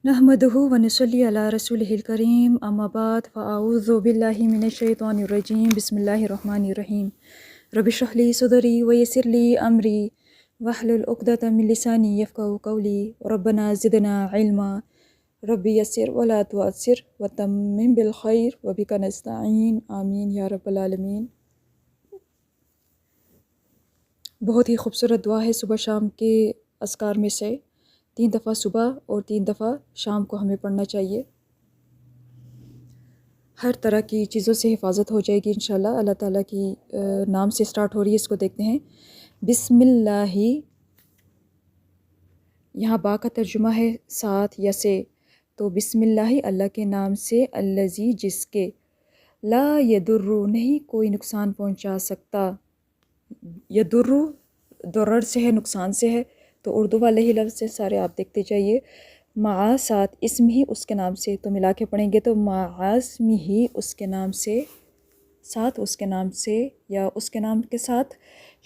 نحمدہ ونصلی علی رسولہ الکریم اما بعد فاعوذ باللہ من الشیطان الرجیم بسم اللہ الرحمن الرحیم رب اشرح لی صدری ویسر لی امری واحلل عقدۃ من لسانی یفقہوا قولی ربنا زدنا علما رب یسر ولا تعسر وتمم بالخیر وبک نستعین آمین یا رب العالمین۔ بہت ہی خوبصورت دعا ہے صبح شام کے اذکار میں سے، 3 دفعہ صبح اور 3 دفعہ شام کو ہمیں پڑھنا چاہیے۔ ہر طرح کی چیزوں سے حفاظت ہو جائے گی انشاءاللہ۔ اللہ تعالیٰ کی نام سے سٹارٹ ہو رہی ہے، اس کو دیکھتے ہیں۔ بسم اللہ، یہاں با کا ترجمہ ہے ساتھ یا سے، تو بسم اللہ اللہ کے نام سے، الذی جس کے، لا یضر نہیں کوئی نقصان پہنچا سکتا، یضر ضرر سے ہے، نقصان سے ہے، تو اردو والے ہی لفظ سے سارے آپ دیکھتے جائیے۔ مع ساتھ اسم ہی اس کے نام سے، تو ملا کے پڑھیں گے تو مع اسم ہی اس کے نام سے، ساتھ اس کے نام سے یا اس کے نام کے ساتھ،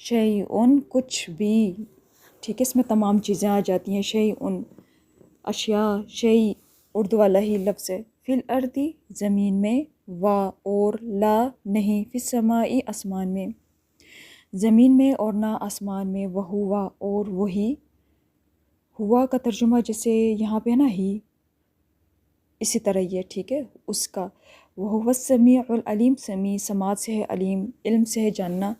شیئن کچھ بھی، ٹھیک ہے، اس میں تمام چیزیں آ جاتی ہیں، شیئن اشیاء، شیء اردو والا ہی لفظ ہے، فی الارض زمین میں، وا اور، لا نہیں، فی السماء آسمان میں، زمین میں اور نہ آسمان میں، وہوا اور وہی، ہوا کا ترجمہ جیسے یہاں پہ نا ہی، اسی طرح یہ ٹھیک ہے اس کا، وہو السمیع العلیم، سمیع سماعت سے ہے، علیم علم سے ہے، جاننا،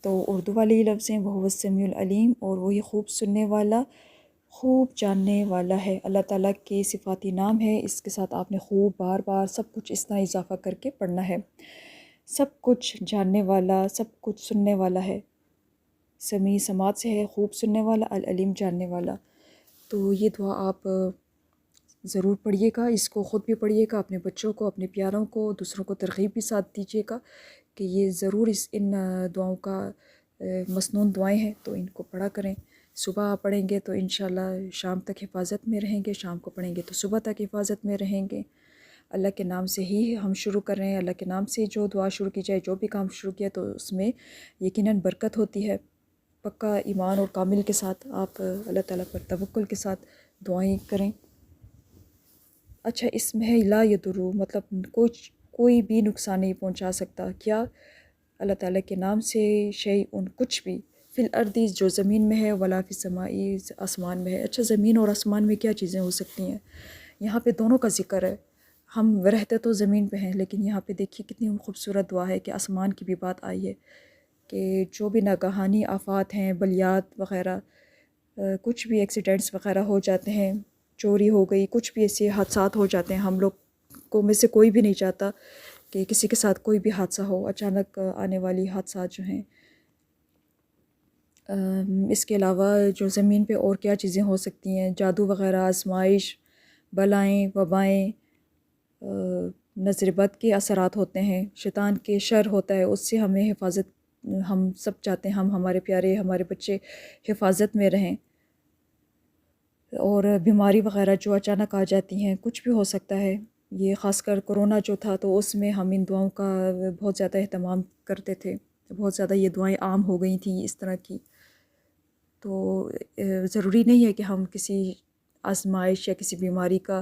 تو اردو والے ہی لفظ ہیں، وہو السمیع العلیم، اور وہی خوب سننے والا، خوب جاننے والا ہے۔ اللہ تعالیٰ کے صفاتی نام ہے، اس کے ساتھ آپ نے خوب بار بار سب کچھ اس طرح اضافہ کر کے پڑھنا ہے، سب کچھ جاننے والا، سب کچھ سننے والا ہے، سمیع سماعت سے ہے، خوب سننے والا، العلیم جاننے والا۔ تو یہ دعا آپ ضرور پڑھیے گا، اس کو خود بھی پڑھیے گا، اپنے بچوں کو، اپنے پیاروں کو، دوسروں کو ترغیب بھی ساتھ دیجیے گا کہ یہ ضرور ان دعاؤں کا مسنون دعائیں ہیں، تو ان کو پڑھا کریں۔ صبح آپ پڑھیں گے تو انشاءاللہ شام تک حفاظت میں رہیں گے، شام کو پڑھیں گے تو صبح تک حفاظت میں رہیں گے۔ اللہ کے نام سے ہی ہم شروع کر رہے ہیں، اللہ کے نام سے جو دعا شروع کی جائے، جو بھی کام شروع کیا تو اس میں یقیناً برکت ہوتی ہے۔ پکا ایمان اور کامل کے ساتھ آپ اللہ تعالیٰ پر توکل کے ساتھ دعائیں کریں۔ اچھا، اس میں ہے لا یضر، مطلب کوئی بھی نقصان نہیں پہنچا سکتا، کیا؟ اللہ تعالیٰ کے نام سے، شیئن کچھ بھی، فی الارض جو زمین میں ہے، ولا فی السماء آسمان میں ہے۔ اچھا، زمین اور آسمان میں کیا چیزیں ہو سکتی ہیں؟ یہاں پہ دونوں کا ذکر ہے، ہم رہتے تو زمین پہ ہیں، لیکن یہاں پہ دیکھیے کتنی خوبصورت دعا ہے کہ آسمان کی بھی بات آئی ہے کہ جو بھی ناگہانی آفات ہیں، بلیات وغیرہ، کچھ بھی ایکسیڈنٹس وغیرہ ہو جاتے ہیں، چوری ہو گئی، کچھ بھی ایسے حادثات ہو جاتے ہیں، ہم لوگ کو میں سے کوئی بھی نہیں چاہتا کہ کسی کے ساتھ کوئی بھی حادثہ ہو، اچانک آنے والی حادثات جو ہیں۔ اس کے علاوہ جو زمین پہ اور کیا چیزیں ہو سکتی ہیں، جادو وغیرہ، آزمائش، بلائیں، وبائیں، نظر بد کے اثرات ہوتے ہیں، شیطان کے شر ہوتا ہے، اس سے ہمیں حفاظت، ہم سب چاہتے ہیں ہمارے پیارے، ہمارے بچے حفاظت میں رہیں، اور بیماری وغیرہ جو اچانک آ جاتی ہیں، کچھ بھی ہو سکتا ہے۔ یہ خاص کر کرونا جو تھا تو اس میں ہم ان دعاؤں کا بہت زیادہ اہتمام کرتے تھے، بہت زیادہ یہ دعائیں عام ہو گئی تھیں اس طرح کی۔ تو ضروری نہیں ہے کہ ہم کسی آزمائش یا کسی بیماری کا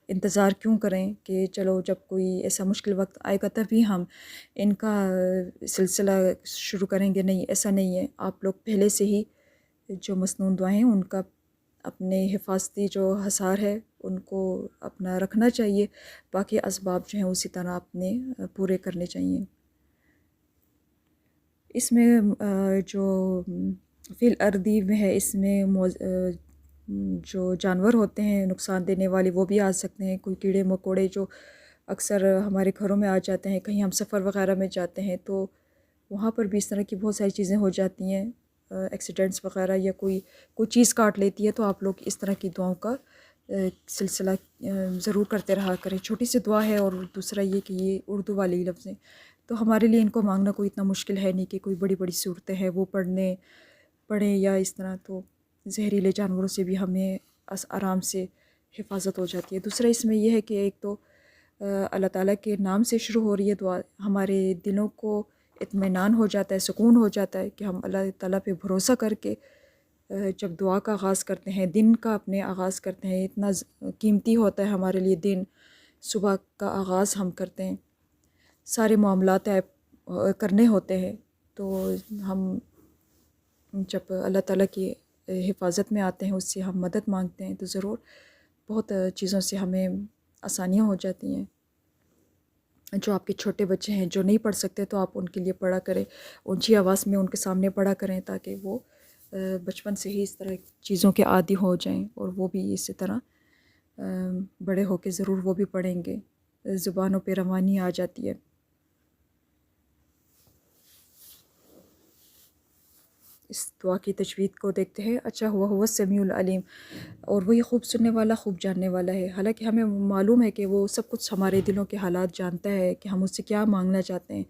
انتظار کیوں کریں کہ چلو جب کوئی ایسا مشکل وقت آئے گا تبھی ہم ان کا سلسلہ شروع کریں گے، نہیں، ایسا نہیں ہے۔ آپ لوگ پہلے سے ہی جو مسنون دعائیں ہیں ان کا اپنے حفاظتی جو حصار ہے ان کو اپنا رکھنا چاہیے، باقی اسباب جو ہیں اسی طرح اپنے پورے کرنے چاہیے۔ اس میں جو فی الارض میں ہے، اس میں جو جانور ہوتے ہیں نقصان دینے والے وہ بھی آ سکتے ہیں، کوئی کیڑے مکوڑے جو اکثر ہمارے گھروں میں آ جاتے ہیں، کہیں ہم سفر وغیرہ میں جاتے ہیں تو وہاں پر بھی اس طرح کی بہت ساری چیزیں ہو جاتی ہیں، ایکسیڈنٹس وغیرہ، یا کوئی چیز کاٹ لیتی ہے، تو آپ لوگ اس طرح کی دعاؤں کا سلسلہ ضرور کرتے رہا کریں۔ چھوٹی سی دعا ہے، اور دوسرا یہ کہ یہ اردو والے ہی لفظ ہیں، تو ہمارے لیے ان کو مانگنا کوئی اتنا مشکل ہے نہیں کہ کوئی بڑی بڑی صورتیں ہیں وہ پڑھیں یا اس طرح، تو زہریلے جانوروں سے بھی ہمیں آرام سے حفاظت ہو جاتی ہے۔ دوسرا اس میں یہ ہے کہ ایک تو اللہ تعالیٰ کے نام سے شروع ہو رہی ہے دعا، ہمارے دلوں کو اطمینان ہو جاتا ہے، سکون ہو جاتا ہے کہ ہم اللہ تعالیٰ پہ بھروسہ کر کے جب دعا کا آغاز کرتے ہیں، دن کا اپنے آغاز کرتے ہیں، اتنا قیمتی ہوتا ہے ہمارے لیے دن، صبح کا آغاز ہم کرتے ہیں، سارے معاملات کرنے ہوتے ہیں، تو ہم جب اللہ تعالیٰ کی حفاظت میں آتے ہیں، اس سے ہم مدد مانگتے ہیں، تو ضرور بہت چیزوں سے ہمیں آسانیاں ہو جاتی ہیں۔ جو آپ کے چھوٹے بچے ہیں جو نہیں پڑھ سکتے، تو آپ ان کے لیے پڑھا کریں، اونچی آواز میں ان کے سامنے پڑھا کریں، تاکہ وہ بچپن سے ہی اس طرح چیزوں کے عادی ہو جائیں، اور وہ بھی اسی طرح بڑے ہو کے ضرور وہ بھی پڑھیں گے، زبانوں پہ روانی آ جاتی ہے۔ اس دعا کی تجوید کو دیکھتے ہیں۔ اچھا، هو السمیع العلیم، اور وہی خوب سننے والا، خوب جاننے والا ہے۔ حالانکہ ہمیں معلوم ہے کہ وہ سب کچھ ہمارے دلوں کے حالات جانتا ہے، کہ ہم اس سے کیا مانگنا چاہتے ہیں،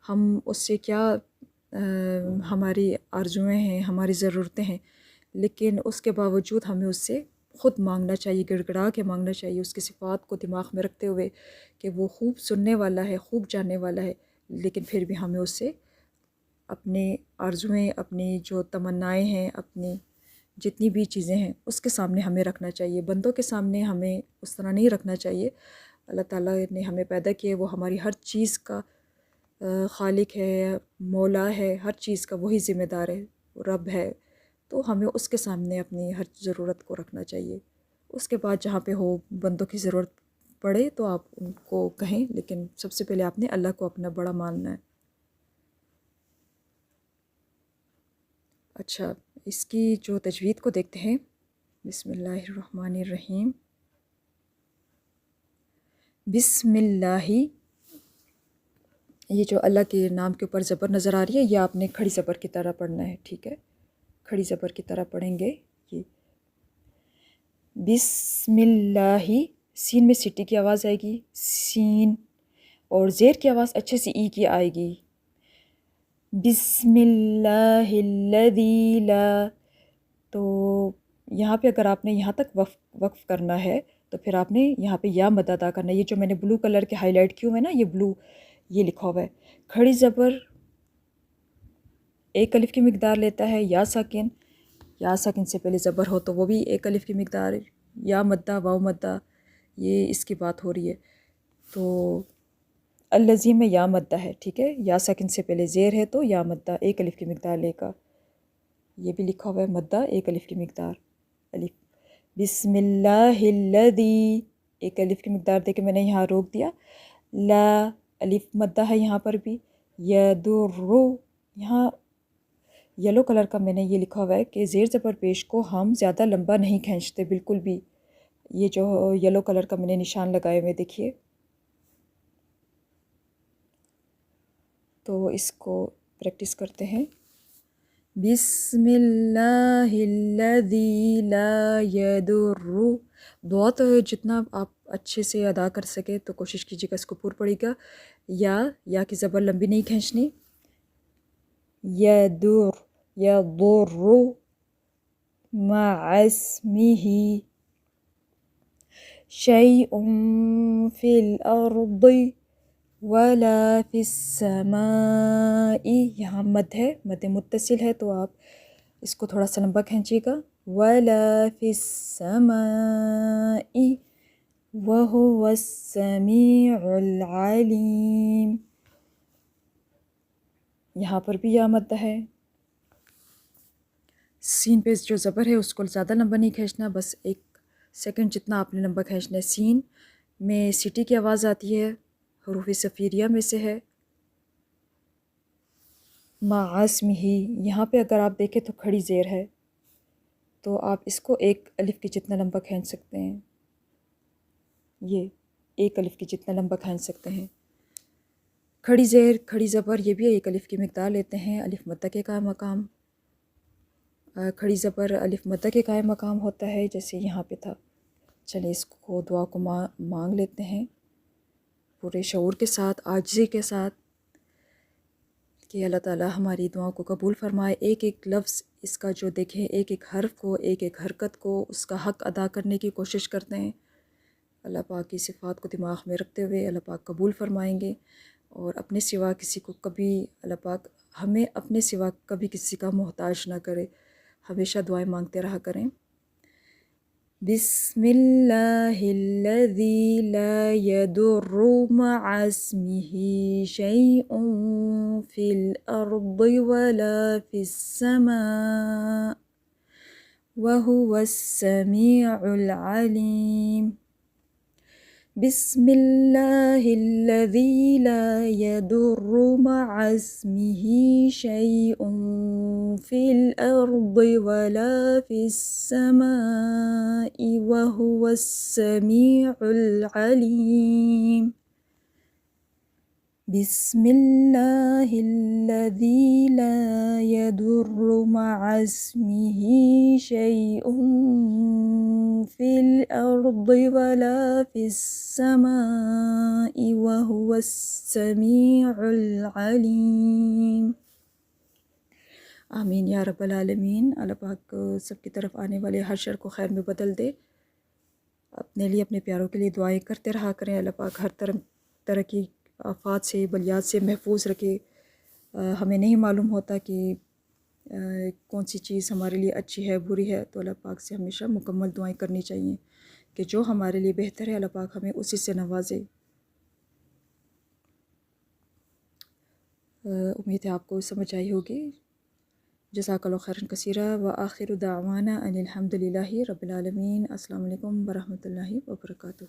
ہم اس سے کیا ہماری آرزوئیں ہیں، ہماری ضرورتیں ہیں، لیکن اس کے باوجود ہمیں اس سے خود مانگنا چاہیے، گڑ گڑا کے مانگنا چاہیے، اس کی صفات کو دماغ میں رکھتے ہوئے کہ وہ خوب سننے والا ہے، خوب جاننے والا ہے، لیکن پھر بھی ہمیں اس سے اپنے آرزوئیں، اپنی جو تمنائیں ہیں، اپنی جتنی بھی چیزیں ہیں، اس کے سامنے ہمیں رکھنا چاہیے، بندوں کے سامنے ہمیں اس طرح نہیں رکھنا چاہیے۔ اللہ تعالیٰ نے ہمیں پیدا کیے، وہ ہماری ہر چیز کا خالق ہے، مولا ہے، ہر چیز کا وہی ذمہ دار ہے، رب ہے، تو ہمیں اس کے سامنے اپنی ہر ضرورت کو رکھنا چاہیے۔ اس کے بعد جہاں پہ ہو بندوں کی ضرورت پڑے تو آپ ان کو کہیں، لیکن سب سے پہلے آپ نے اللہ کو اپنا بڑا ماننا ہے۔ اچھا، اس کی جو تجوید کو دیکھتے ہیں۔ بسم اللہ الرحمن الرحیم۔ بسم اللہ، یہ جو اللہ کے نام کے اوپر زبر نظر آ رہی ہے، یہ آپ نے کھڑی زبر کی طرح پڑھنا ہے، ٹھیک ہے؟ کھڑی زبر کی طرح پڑھیں گے یہ بسم اللہ۔ سین میں سٹی کی آواز آئے گی، سین، اور زیر کی آواز اچھے سے ای کی آئے گی۔ بسم اللہ الذی لا، تو یہاں پہ اگر آپ نے یہاں تک وقف کرنا ہے تو پھر آپ نے یہاں پہ یا مد ادا کرنا ہے۔ یہ جو میں نے بلو کلر کے ہائی لائٹ کیوں ہے نا، یہ بلو یہ لکھا ہوا ہے۔ کھڑی زبر ایک الف کی مقدار لیتا ہے، یا ساکن سے پہلے زبر ہو تو وہ بھی ایک الف کی مقدار، یا مدہ، واو مدہ، یہ اس کی بات ہو رہی ہے۔ تو الذی میں یا مدہ ہے، ٹھیک ہے؟ یا ساکن سے پہلے زیر ہے تو یا مدہ ایک الف کی مقدار لے گا۔ یہ بھی لکھا ہوا ہے مدہ ایک الف کی مقدار، الف۔ بسم اللہ الذی، ایک الف کی مقدار دے کے میں نے یہاں روک دیا۔ لا، الف مدہ ہے یہاں پر بھی۔ یدر، یہاں یلو کلر کا میں نے یہ لکھا ہوا ہے کہ زیر زبر پیش کو ہم زیادہ لمبا نہیں کھینچتے بالکل بھی۔ یہ جو یلو کلر کا میں نے نشان لگائے ہوئے دیکھیے، تو اس کو پریکٹس کرتے ہیں۔ بسم اللہ الذی لا یضر، بہت جتنا آپ اچھے سے ادا کر سکے تو کوشش کیجیے گا اس کو پور پڑے گا۔ یا کی زبر لمبی نہیں کھینچنی۔ یدر، یضر مع اسمہ شیء فی الارض ولا فی السماء، یہاں مد ہے، مد متصل ہے، تو آپ اس کو تھوڑا سا لمبا کھینچیے گا۔ ولا فی السماء وہو السمیع العلیم، یہاں پر بھی یا مد ہے۔ سین پہ جو زبر ہے اس کو زیادہ لمبا نہیں کھینچنا، بس ایک سیکنڈ جتنا آپ نے لمبا کھینچنا ہے۔ سین میں سٹی کی آواز آتی ہے، حروف صفیریہ میں سے ہے۔ مع اسمہ، یہاں پہ اگر آپ دیکھیں تو کھڑی زیر ہے، تو آپ اس کو ایک الف کی جتنا لمبا کھینچ سکتے ہیں، یہ ایک الف کی جتنا لمبا کھینچ سکتے ہیں۔ کھڑی زیر، کھڑی زبر، یہ بھی ایک الف کی مقدار لیتے ہیں۔ الف مدہ کے قائم مقام، کھڑی زبر الف مدہ کے قائم مقام ہوتا ہے، جیسے یہاں پہ تھا۔ چلیں اس کو دعا کو مانگ لیتے ہیں پورے شعور کے ساتھ، عاجزی کے ساتھ، کہ اللہ تعالیٰ ہماری دعاؤں کو قبول فرمائے۔ ایک ایک لفظ اس کا جو دیکھیں، ایک ایک حرف کو، ایک ایک حرکت کو، اس کا حق ادا کرنے کی کوشش کرتے ہیں۔ اللہ پاک کی صفات کو دماغ میں رکھتے ہوئے اللہ پاک قبول فرمائیں گے، اور اپنے سوا کسی کو کبھی، اللہ پاک ہمیں اپنے سوا کبھی کسی کا محتاج نہ کرے۔ ہمیشہ دعائیں مانگتے رہا کریں۔ بسم اللہ الذی لا یضر مع اسمہ شیء فی الارض ولا فی السماء وہو السمیع العلیم۔ بسم اللہ الذی لا یضر مع اسمہ شیء فی الارض ولا فی السماء وہو السمیع العلیم۔ بسم اللہ الذی لا یضر مع اسمہ شیء فی الارض ولا فی السماء وہو السمیع العلیم۔ آمین یا رب العالمین۔ اللہ پاک سب کی طرف آنے والے ہر شر کو خیر میں بدل دے۔ اپنے لیے اپنے پیاروں کے لیے دعائیں کرتے رہا کریں۔ اللہ پاک ہر طرح کی آفات سے بلیات سے محفوظ رکھے۔ ہمیں نہیں معلوم ہوتا کہ کون سی چیز ہمارے لیے اچھی ہے بری ہے، تو اللہ پاک سے ہمیشہ مکمل دعائیں کرنی چاہیے کہ جو ہمارے لیے بہتر ہے اللہ پاک ہمیں اسی سے نوازے۔ امید ہے آپ کو سمجھ آئی ہوگی۔ جزاک اللہ خیرا کثیرا وآخر دعوانا ان الحمد للہ رب العالمین۔ السلام علیکم ورحمۃ اللہ وبرکاتہ۔